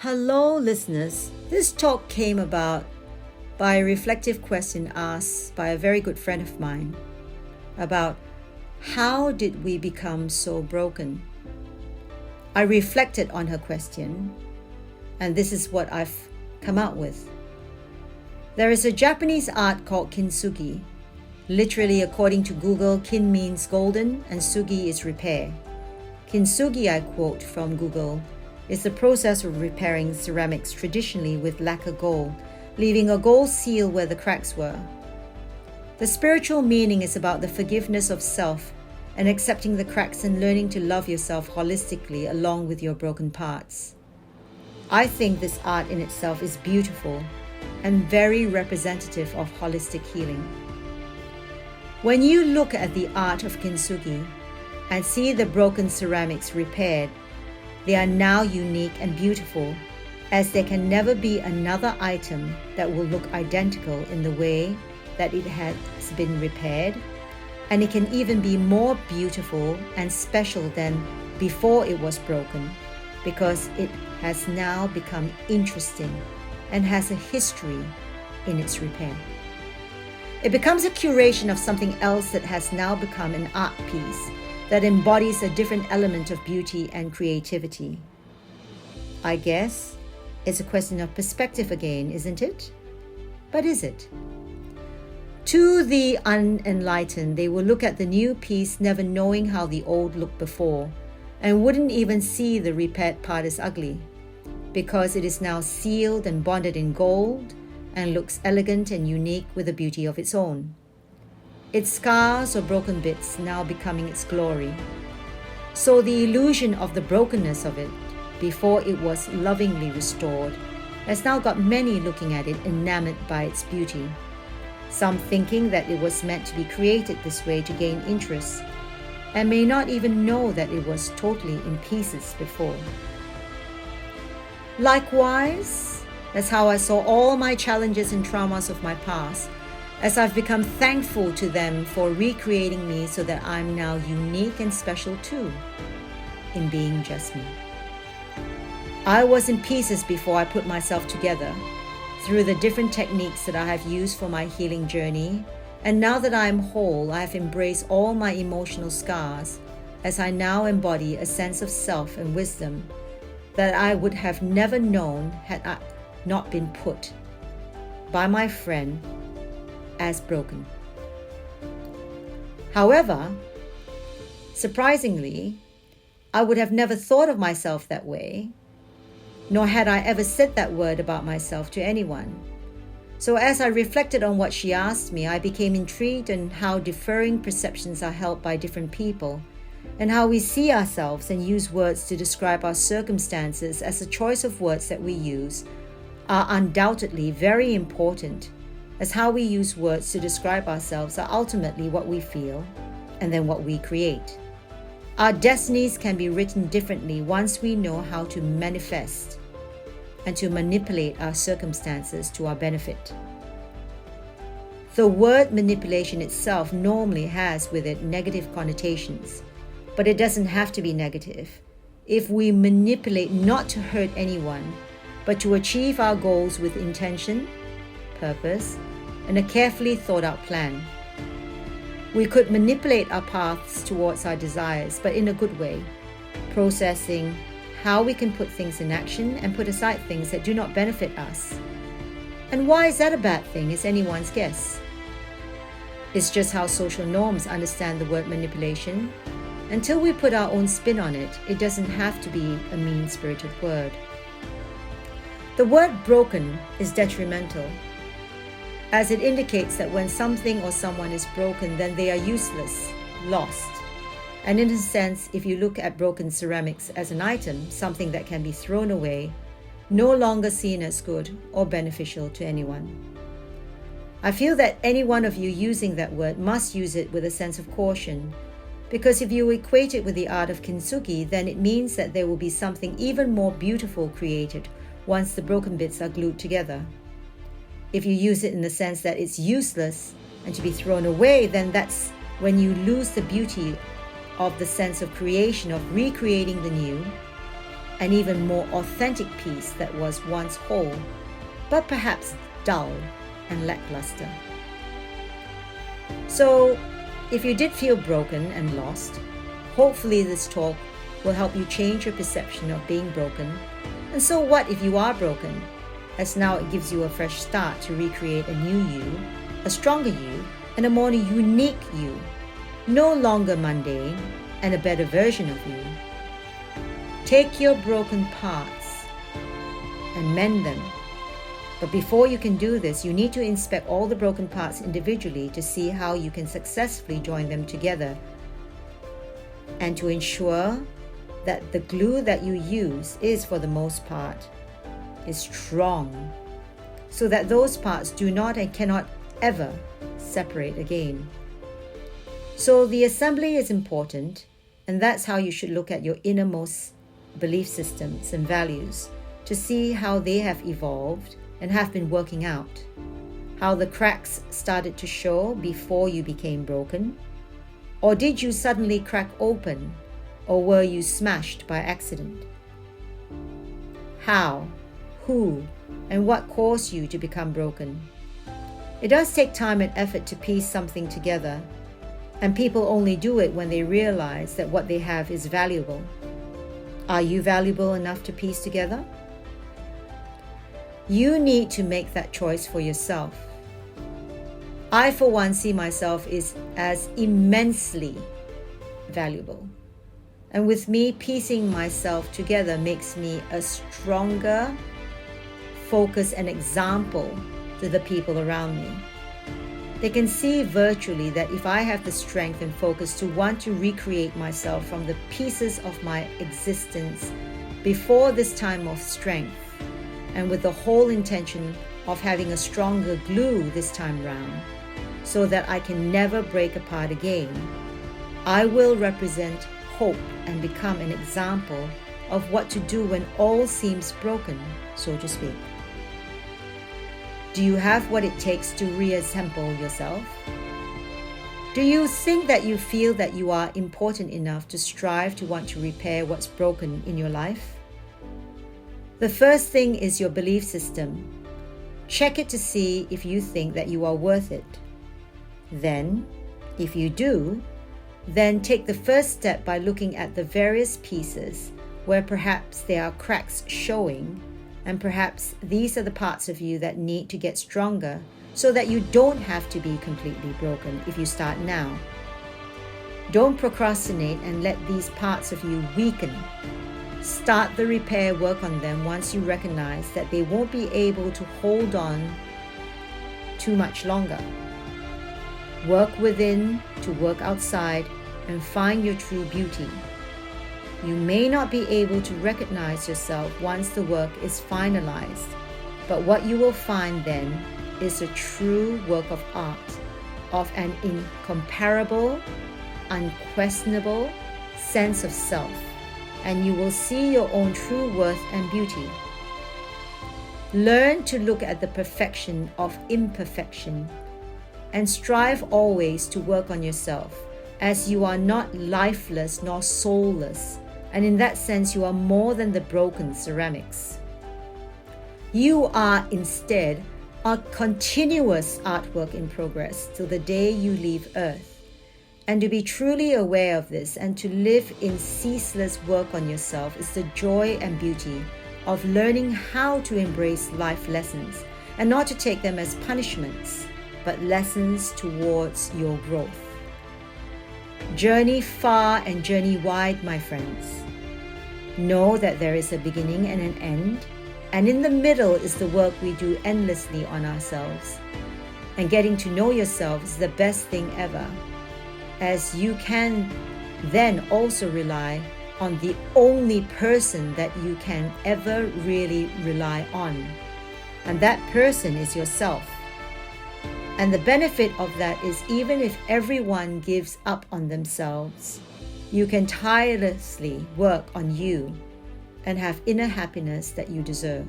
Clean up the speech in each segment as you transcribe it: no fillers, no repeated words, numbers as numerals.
Hello, listeners. This talk came about by a reflective question asked by a very good friend of mine about how did we become so broken? I reflected on her question, and this is what I've come out with. There is a Japanese art called kintsugi. Literally, according to Google, kin means golden and sugi is repair. Kintsugi, I quote from Google, is the process of repairing ceramics traditionally with lacquer gold, leaving a gold seal where the cracks were. The spiritual meaning is about the forgiveness of self and accepting the cracks and learning to love yourself holistically along with your broken parts. I think this art in itself is beautiful and very representative of holistic healing. When you look at the art of kintsugi and see the broken ceramics repaired, they are now unique and beautiful, as there can never be another item that will look identical in the way that it has been repaired, and it can even be more beautiful and special than before it was broken, because it has now become interesting and has a history in its repair. It becomes a curation of something else that has now become an art piece that embodies a different element of beauty and creativity. I guess it's a question of perspective again, isn't it? But is it? To the unenlightened, they will look at the new piece never knowing how the old looked before, and wouldn't even see the repaired part as ugly, because it is now sealed and bonded in gold and looks elegant and unique with a beauty of its own. Its scars or broken bits now becoming its glory. So the illusion of the brokenness of it, before it was lovingly restored, has now got many looking at it enamored by its beauty. Some thinking that it was meant to be created this way to gain interest, and may not even know that it was totally in pieces before. Likewise, that's how I saw all my challenges and traumas of my past, as I've become thankful to them for recreating me so that I'm now unique and special too, in being just me. I was in pieces before I put myself together through the different techniques that I have used for my healing journey, and now that I am whole, I have embraced all my emotional scars as I now embody a sense of self and wisdom that I would have never known had I not been put by my friend as broken. However, surprisingly, I would have never thought of myself that way, nor had I ever said that word about myself to anyone. So as I reflected on what she asked me, I became intrigued in how differing perceptions are held by different people, and how we see ourselves and use words to describe our circumstances, as the choice of words that we use are undoubtedly very important, as how we use words to describe ourselves are ultimately what we feel and then what we create. Our destinies can be written differently once we know how to manifest and to manipulate our circumstances to our benefit. The word manipulation itself normally has with it negative connotations, but it doesn't have to be negative. If we manipulate not to hurt anyone, but to achieve our goals with intention, purpose, and a carefully thought out plan. We could manipulate our paths towards our desires, but in a good way, processing how we can put things in action and put aside things that do not benefit us. And why is that a bad thing is anyone's guess. It's just how social norms understand the word manipulation. Until we put our own spin on it, it doesn't have to be a mean-spirited word. The word broken is detrimental, as it indicates that when something or someone is broken, then they are useless, lost. And in a sense, if you look at broken ceramics as an item, something that can be thrown away, no longer seen as good or beneficial to anyone. I feel that any one of you using that word must use it with a sense of caution, because if you equate it with the art of kintsugi, then it means that there will be something even more beautiful created once the broken bits are glued together. If you use it in the sense that it's useless and to be thrown away, then that's when you lose the beauty of the sense of creation, of recreating the new, an even more authentic piece that was once whole, but perhaps dull and lackluster. So, if you did feel broken and lost, hopefully this talk will help you change your perception of being broken. And so what if you are broken? As now it gives you a fresh start to recreate a new you, a stronger you, and a more unique you, no longer mundane, and a better version of you. Take your broken parts and mend them. But before you can do this, you need to inspect all the broken parts individually to see how you can successfully join them together, and to ensure that the glue that you use is, for the most part, is strong, so that those parts do not and cannot ever separate again. So the assembly is important, and that's how you should look at your innermost belief systems and values, to see how they have evolved and have been working out, how the cracks started to show before you became broken, or did you suddenly crack open, or were you smashed by accident? How, who, and what caused you to become broken? It does take time and effort to piece something together, and people only do it when they realize that what they have is valuable. Are you valuable enough to piece together? You need to make that choice for yourself. I, for one, see myself as immensely valuable. And with me, piecing myself together makes me a stronger focus and example to the people around me. They can see virtually that if I have the strength and focus to want to recreate myself from the pieces of my existence before this time of strength, and with the whole intention of having a stronger glue this time round, so that I can never break apart again, I will represent hope and become an example of what to do when all seems broken, so to speak. Do you have what it takes to reassemble yourself? Do you think that you feel that you are important enough to strive to want to repair what's broken in your life? The first thing is your belief system. Check it to see if you think that you are worth it. Then, if you do, then take the first step by looking at the various pieces where perhaps there are cracks showing, and perhaps these are the parts of you that need to get stronger so that you don't have to be completely broken if you start now. Don't procrastinate and let these parts of you weaken. Start the repair work on them once you recognize that they won't be able to hold on too much longer. Work within to work outside and find your true beauty. You may not be able to recognize yourself once the work is finalized, but what you will find then is a true work of art, of an incomparable, unquestionable sense of self, and you will see your own true worth and beauty. Learn to look at the perfection of imperfection, and strive always to work on yourself, as you are not lifeless nor soulless, and in that sense you are more than the broken ceramics. You are instead a continuous artwork in progress till the day you leave Earth. And to be truly aware of this and to live in ceaseless work on yourself is the joy and beauty of learning how to embrace life lessons and not to take them as punishments, but lessons towards your growth. Journey far and journey wide, my friends. Know that there is a beginning and an end, and in the middle is the work we do endlessly on ourselves. And getting to know yourself is the best thing ever, as you can then also rely on the only person that you can ever really rely on. And that person is yourself. And the benefit of that is even if everyone gives up on themselves, you can tirelessly work on you and have inner happiness that you deserve.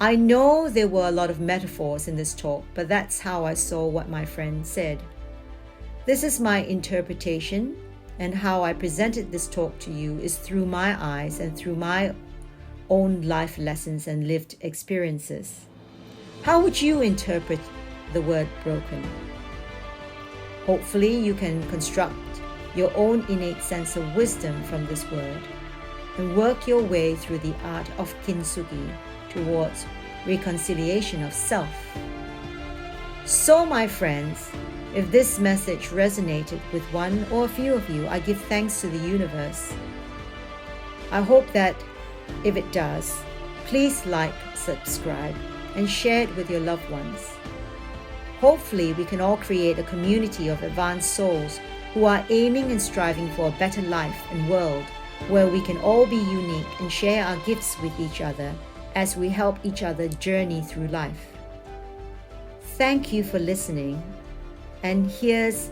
I know there were a lot of metaphors in this talk, but that's how I saw what my friend said. This is my interpretation, and how I presented this talk to you is through my eyes and through my own life lessons and lived experiences. How would you interpret the word broken? Hopefully you can construct your own innate sense of wisdom from this word and work your way through the art of kintsugi towards reconciliation of self. So, my friends, if this message resonated with one or a few of you, I give thanks to the universe. I hope that if it does, please like, subscribe, and share it with your loved ones. Hopefully, we can all create a community of advanced souls who are aiming and striving for a better life and world where we can all be unique and share our gifts with each other as we help each other journey through life. Thank you for listening, and here's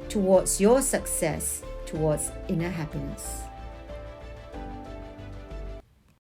towards your success, towards inner happiness.